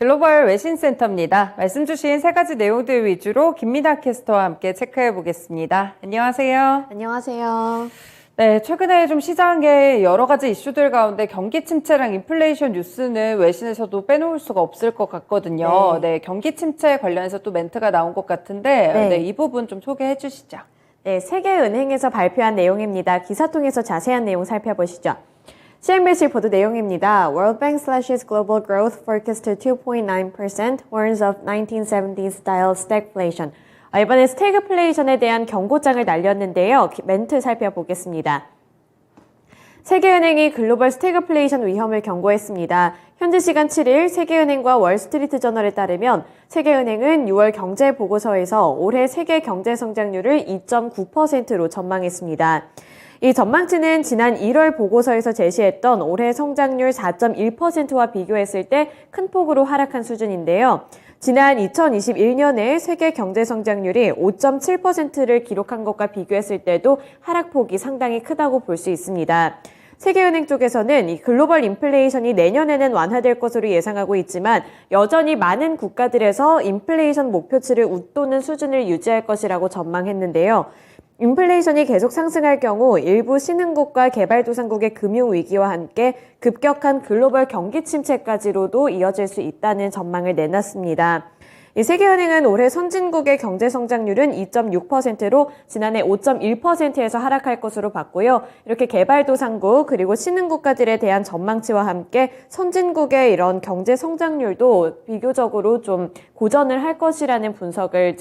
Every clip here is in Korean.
글로벌 외신센터입니다. 말씀 주신 세 가지 내용들 위주로 김민아 캐스터와 함께 체크해 보겠습니다. 안녕하세요. 안녕하세요. 네, 최근에 좀 시장에 여러 가지 이슈들 가운데 경기 침체랑 인플레이션 뉴스는 외신에서도 빼놓을 수가 없을 것 같거든요. 네, 경기 침체 관련해서 또 멘트가 나온 것 같은데 네, 이 부분 좀 소개해 주시죠. 네, 세계은행에서 발표한 내용입니다. 기사 통해서 자세한 내용 살펴보시죠. CNBC 보도 내용입니다. World Bank slashes global growth forecast to 2.9%, warns of 1970s style stagflation. 이번에 스태그플레이션에 대한 경고장을 날렸는데요. 멘트 살펴보겠습니다. 세계은행이 글로벌 스태그플레이션 위험을 경고했습니다. 현지 시간 7일 세계은행과 월스트리트 저널에 따르면 세계은행은 6월 경제 보고서에서 올해 세계 경제 성장률을 2.9%로 전망했습니다. 이 전망치는 지난 1월 보고서에서 제시했던 올해 성장률 4.1%와 비교했을 때 큰 폭으로 하락한 수준인데요. 지난 2021년에 세계 경제 성장률이 5.7%를 기록한 것과 비교했을 때도 하락폭이 상당히 크다고 볼 수 있습니다. 세계은행 쪽에서는 이 글로벌 인플레이션이 내년에는 완화될 것으로 예상하고 있지만 여전히 많은 국가들에서 인플레이션 목표치를 웃도는 수준을 유지할 것이라고 전망했는데요. 인플레이션이 계속 상승할 경우 일부 신흥국과 개발도상국의 금융위기와 함께 급격한 글로벌 경기 침체까지로도 이어질 수 있다는 전망을 내놨습니다. 이 세계은행은 올해 선진국의 경제 성장률은 2.6%로 지난해 5.1%에서 하락할 것으로 봤고요. 이렇게 개발도상국 그리고 신흥국가들에 대한 전망치와 함께 선진국의 이런 경제 성장률도 비교적으로 좀 고전을 할 것이라는 분석을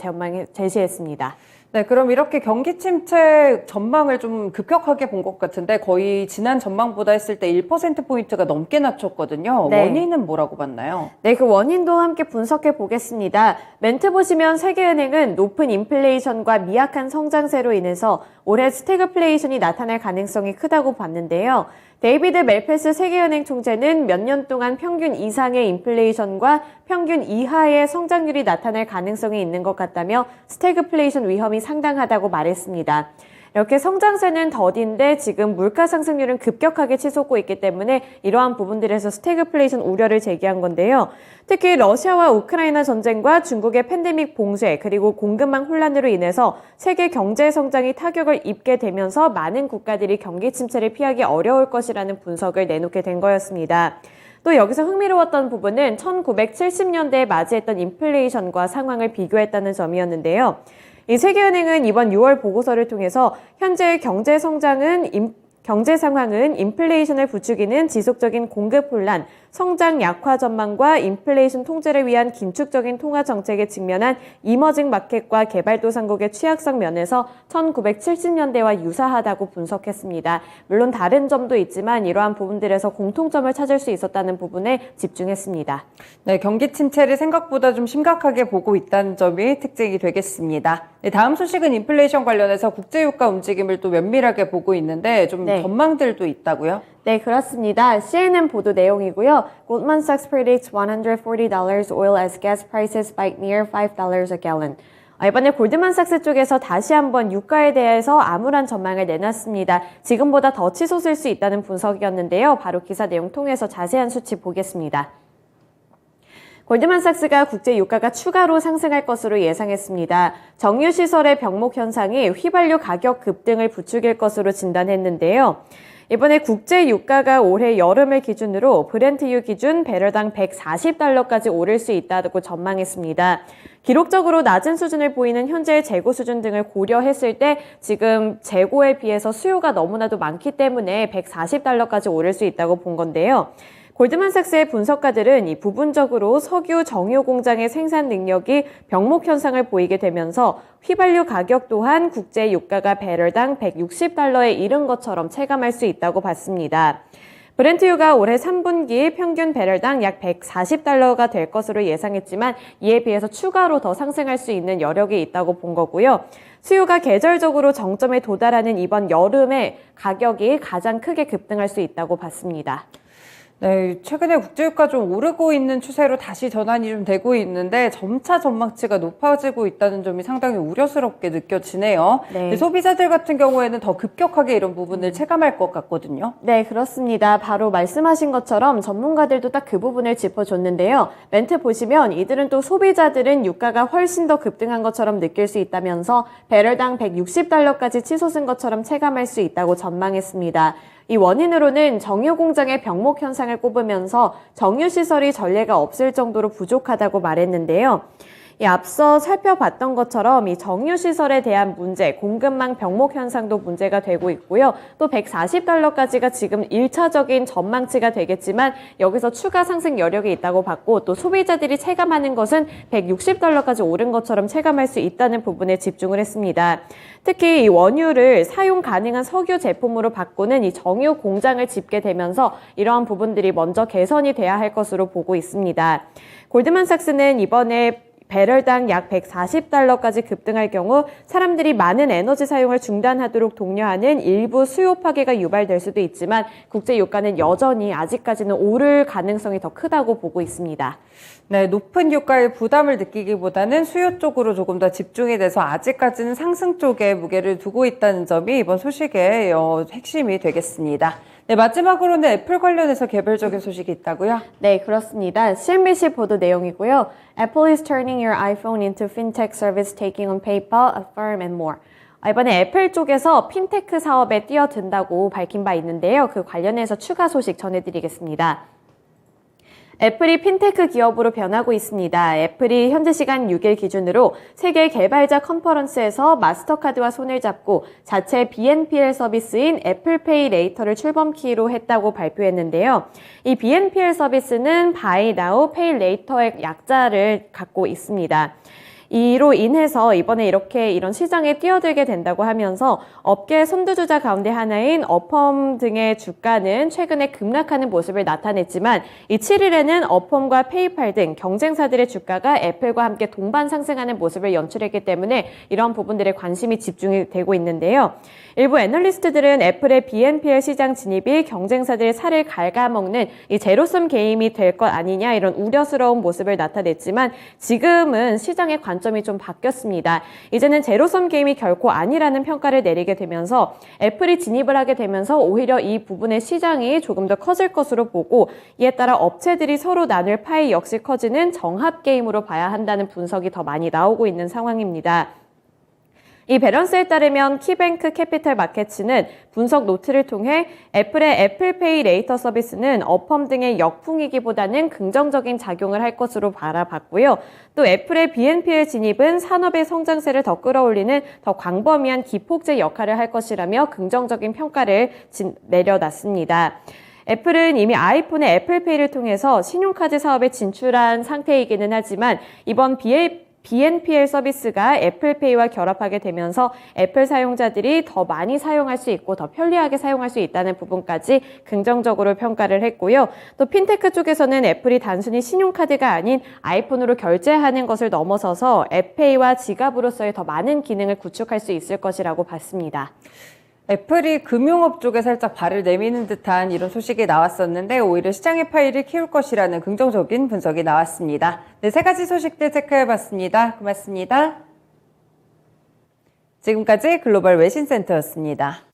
제시했습니다. 네, 그럼 이렇게 경기 침체 전망을 좀 급격하게 본 것 같은데 거의 지난 전망보다 했을 때 1%포인트가 넘게 낮췄거든요. 네. 원인은 뭐라고 봤나요? 네, 그 원인도 함께 분석해 보겠습니다. 멘트 보시면 세계은행은 높은 인플레이션과 미약한 성장세로 인해서 올해 스태그플레이션이 나타날 가능성이 크다고 봤는데요. 데이비드 멜페스 세계은행 총재는 몇 년 동안 평균 이상의 인플레이션과 평균 이하의 성장률이 나타날 가능성이 있는 것 같다며 스태그플레이션 위험이 상당하다고 말했습니다. 이렇게 성장세는 더딘데 지금 물가 상승률은 급격하게 치솟고 있기 때문에 이러한 부분들에서 스태그플레이션 우려를 제기한 건데요. 특히 러시아와 우크라이나 전쟁과 중국의 팬데믹 봉쇄 그리고 공급망 혼란으로 인해서 세계 경제 성장이 타격을 입게 되면서 많은 국가들이 경기 침체를 피하기 어려울 것이라는 분석을 내놓게 된 거였습니다. 또 여기서 흥미로웠던 부분은 1970년대에 맞이했던 인플레이션과 상황을 비교했다는 점이었는데요. 이 세계은행은 이번 6월 보고서를 통해서 현재 경제 상황은 인플레이션을 부추기는 지속적인 공급 혼란, 성장 약화 전망과 인플레이션 통제를 위한 긴축적인 통화 정책에 직면한 이머징 마켓과 개발도상국의 취약성 면에서 1970년대와 유사하다고 분석했습니다. 물론 다른 점도 있지만 이러한 부분들에서 공통점을 찾을 수 있었다는 부분에 집중했습니다. 네, 경기 침체를 생각보다 좀 심각하게 보고 있다는 점이 특징이 되겠습니다. 네, 다음 소식은 인플레이션 관련해서 국제유가 움직임을 또 면밀하게 보고 있는데 좀 전망들도 있다고요? 네, 그렇습니다. CNN 보도 내용이고요. Goldman Sachs predicts $140 oil as gas prices spike near $5 a gallon. 이번에 골드만삭스 쪽에서 다시 한번 유가에 대해서 암울한 전망을 내놨습니다. 지금보다 더 치솟을 수 있다는 분석이었는데요. 바로 기사 내용 통해서 자세한 수치 보겠습니다. 골드만삭스가 국제 유가가 추가로 상승할 것으로 예상했습니다. 정유시설의 병목 현상이 휘발유 가격 급등을 부추길 것으로 진단했는데요. 이번에 국제 유가가 올해 여름을 기준으로 브렌트유 기준 배럴당 140달러까지 오를 수 있다고 전망했습니다. 기록적으로 낮은 수준을 보이는 현재의 재고 수준 등을 고려했을 때 지금 재고에 비해서 수요가 너무나도 많기 때문에 140달러까지 오를 수 있다고 본 건데요. 골드만삭스의 분석가들은 이 부분적으로 석유 정유 공장의 생산 능력이 병목 현상을 보이게 되면서 휘발유 가격 또한 국제 유가가 배럴당 160달러에 이른 것처럼 체감할 수 있다고 봤습니다. 브렌트유가 올해 3분기 평균 배럴당 약 140달러가 될 것으로 예상했지만 이에 비해서 추가로 더 상승할 수 있는 여력이 있다고 본 거고요. 수요가 계절적으로 정점에 도달하는 이번 여름에 가격이 가장 크게 급등할 수 있다고 봤습니다. 네, 최근에 국제유가 좀 오르고 있는 추세로 다시 전환이 좀 되고 있는데 점차 전망치가 높아지고 있다는 점이 상당히 우려스럽게 느껴지네요. 네. 근데 소비자들 같은 경우에는 더 급격하게 이런 부분을 체감할 것 같거든요. 네, 그렇습니다. 바로 말씀하신 것처럼 전문가들도 딱 그 부분을 짚어줬는데요. 멘트 보시면 이들은 또 소비자들은 유가가 훨씬 더 급등한 것처럼 느낄 수 있다면서 배럴당 160달러까지 치솟은 것처럼 체감할 수 있다고 전망했습니다. 이 원인으로는 정유 공장의 병목 현상을 꼽으면서 정유 시설이 전례가 없을 정도로 부족하다고 말했는데요. 앞서 살펴봤던 것처럼 이 정유 시설에 대한 문제, 공급망 병목 현상도 문제가 되고 있고요. 또 140달러까지가 지금 1차적인 전망치가 되겠지만 여기서 추가 상승 여력이 있다고 봤고 또 소비자들이 체감하는 것은 160달러까지 오른 것처럼 체감할 수 있다는 부분에 집중을 했습니다. 특히 이 원유를 사용 가능한 석유 제품으로 바꾸는 이 정유 공장을 짓게 되면서 이러한 부분들이 먼저 개선이 돼야 할 것으로 보고 있습니다. 골드만삭스는 이번에 배럴당 약 140달러까지 급등할 경우 사람들이 많은 에너지 사용을 중단하도록 독려하는 일부 수요 파괴가 유발될 수도 있지만 국제 유가는 여전히 아직까지는 오를 가능성이 더 크다고 보고 있습니다. 네, 높은 유가의 부담을 느끼기보다는 수요 쪽으로 조금 더 집중이 돼서 아직까지는 상승 쪽에 무게를 두고 있다는 점이 이번 소식의 핵심이 되겠습니다. 네, 마지막으로는 애플 관련해서 개별적인 소식이 있다고요? 네, 그렇습니다. CNBC 보도 내용이고요. Apple is turning your iPhone into fintech service taking on PayPal, Affirm and more. 이번에 애플 쪽에서 핀테크 사업에 뛰어든다고 밝힌 바 있는데요. 그 관련해서 추가 소식 전해드리겠습니다. 애플이 핀테크 기업으로 변하고 있습니다. 애플이 현지 시간 6일 기준으로 세계 개발자 컨퍼런스에서 마스터카드와 손을 잡고 자체 BNPL 서비스인 애플페이 레이터를 출범키로 했다고 발표했는데요. 이 BNPL 서비스는 Buy Now, Pay Later의 약자를 갖고 있습니다. 이로 인해서 이번에 이런 시장에 뛰어들게 된다고 하면서 업계 선두주자 가운데 하나인 어펌 등의 주가는 최근에 급락하는 모습을 나타냈지만 이 7일에는 어펌과 페이팔 등 경쟁사들의 주가가 애플과 함께 동반 상승하는 모습을 연출했기 때문에 이런 부분들에 관심이 집중이 되고 있는데요. 일부 애널리스트들은 애플의 BNPL 시장 진입이 경쟁사들의 살을 갉아먹는 이 제로섬 게임이 될 것 아니냐 이런 우려스러운 모습을 나타냈지만 지금은 시장의 관점이 좀 바뀌었습니다. 이제는 제로섬 게임이 결코 아니라는 평가를 내리게 되면서 애플이 진입을 하게 되면서 오히려 이 부분의 시장이 조금 더 커질 것으로 보고 이에 따라 업체들이 서로 나눌 파이 역시 커지는 정합 게임으로 봐야 한다는 분석이 더 많이 나오고 있는 상황입니다. 이 밸런스에 따르면 키뱅크 캐피털 마켓츠는 분석 노트를 통해 애플의 애플페이 레이터 서비스는 어펌 등의 역풍이기보다는 긍정적인 작용을 할 것으로 바라봤고요. 또 애플의 BNPL 진입은 산업의 성장세를 더 끌어올리는 더 광범위한 기폭제 역할을 할 것이라며 긍정적인 평가를 내려놨습니다. 애플은 이미 아이폰의 애플페이를 통해서 신용카드 사업에 진출한 상태이기는 하지만 이번 BNPL 서비스가 애플페이와 결합하게 되면서 애플 사용자들이 더 많이 사용할 수 있고 더 편리하게 사용할 수 있다는 부분까지 긍정적으로 평가를 했고요. 또 핀테크 쪽에서는 애플이 단순히 신용카드가 아닌 아이폰으로 결제하는 것을 넘어서서 앱페이와 지갑으로서의 더 많은 기능을 구축할 수 있을 것이라고 봤습니다. 애플이 금융업 쪽에 살짝 발을 내미는 듯한 이런 소식이 나왔었는데 오히려 시장의 파이를 키울 것이라는 긍정적인 분석이 나왔습니다. 네, 세 가지 소식들 체크해봤습니다. 고맙습니다. 지금까지 글로벌 외신센터였습니다.